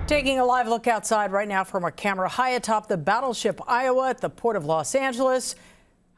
Taking a live look outside right now from our camera high atop the battleship Iowa at the port of Los Angeles.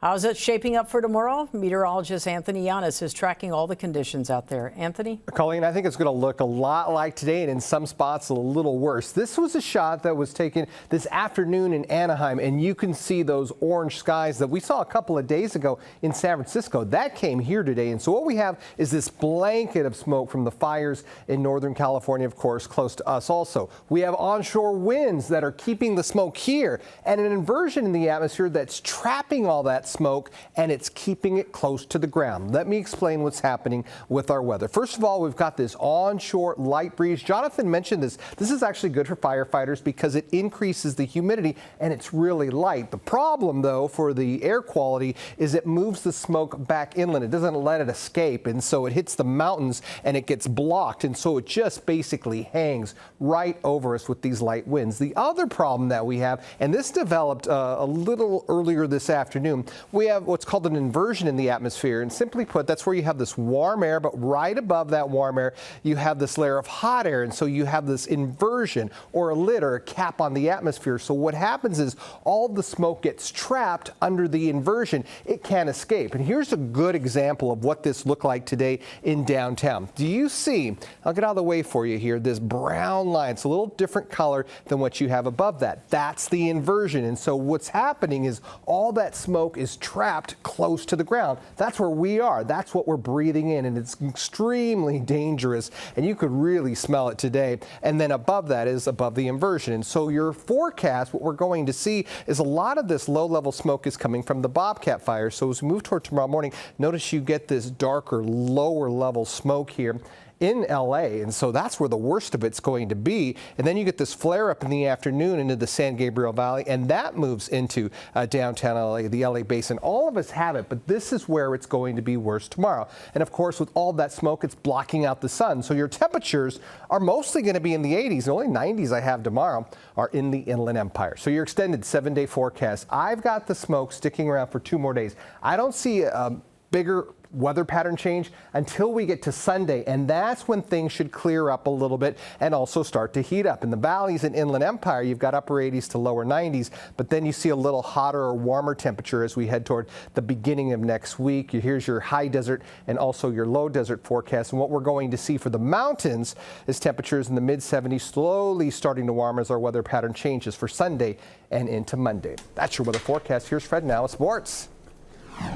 How's it shaping up for tomorrow? Meteorologist Anthony Yanis is tracking all the conditions out there. Anthony? Colleen, I think it's going to look a lot like today and in some spots a little worse. This was a shot that was taken this afternoon in Anaheim, and you can see those orange skies that we saw a couple of days ago in San Francisco. That came here today, and so what we have is this blanket of smoke from the fires in Northern California, of course, close to us also. We have onshore winds that are keeping the smoke here and an inversion in the atmosphere that's trapping all that smoke, and it's keeping it close to the ground. Let me explain what's happening with our weather. First of all, we've got this onshore light breeze. Jonathan mentioned this. This is actually good for firefighters because it increases the humidity and it's really light. The problem, though, for the air quality is it moves the smoke back inland. It doesn't let it escape, and so it hits the mountains and it gets blocked, and so it just basically hangs right over us with these light winds. The other problem that we have, and this developed a little earlier this afternoon, we have what's called an inversion in the atmosphere, and simply put, that's where you have this warm air, but right above that warm air you have this layer of hot air, and so you have this inversion or a lid or a cap on the atmosphere. So what happens is all the smoke gets trapped under the inversion. It can't escape. And here's a good example of what this looked like today in downtown. Do you see, I'll get out of the way for you here, this brown line. It's a little different color than what you have above that. That's the inversion, and so what's happening is all that smoke is trapped close to the ground. That's where we are. That's what we're breathing in, and it's extremely dangerous, and you could really smell it today. And then above that is above the inversion. And so your forecast, what we're going to see is a lot of this low-level smoke is coming from the Bobcat fire. So as we move toward tomorrow morning, notice you get this darker, lower-level smoke here in LA, and so that's where the worst of it's going to be. And then you get this flare up in the afternoon into the San Gabriel Valley, and that moves into downtown LA, the LA basin. All of us have it, but this is where it's going to be worse tomorrow. And of course, with all that smoke, it's blocking out the sun. So your temperatures are mostly going to be in the 80s. The only 90s I have tomorrow are in the Inland Empire. So your extended 7-day forecast, I've got the smoke sticking around for 2 more days. I don't see a bigger weather pattern change until we get to Sunday, and that's when things should clear up a little bit and also start to heat up. In the valleys and Inland Empire, you've got upper 80s to lower 90s, but then you see a little hotter or warmer temperature as we head toward the beginning of next week. Here's your high desert and also your low desert forecast, and what we're going to see for the mountains is temperatures in the mid 70s, slowly starting to warm as our weather pattern changes for Sunday and into Monday. That's your weather forecast. Here's Fred now with sports.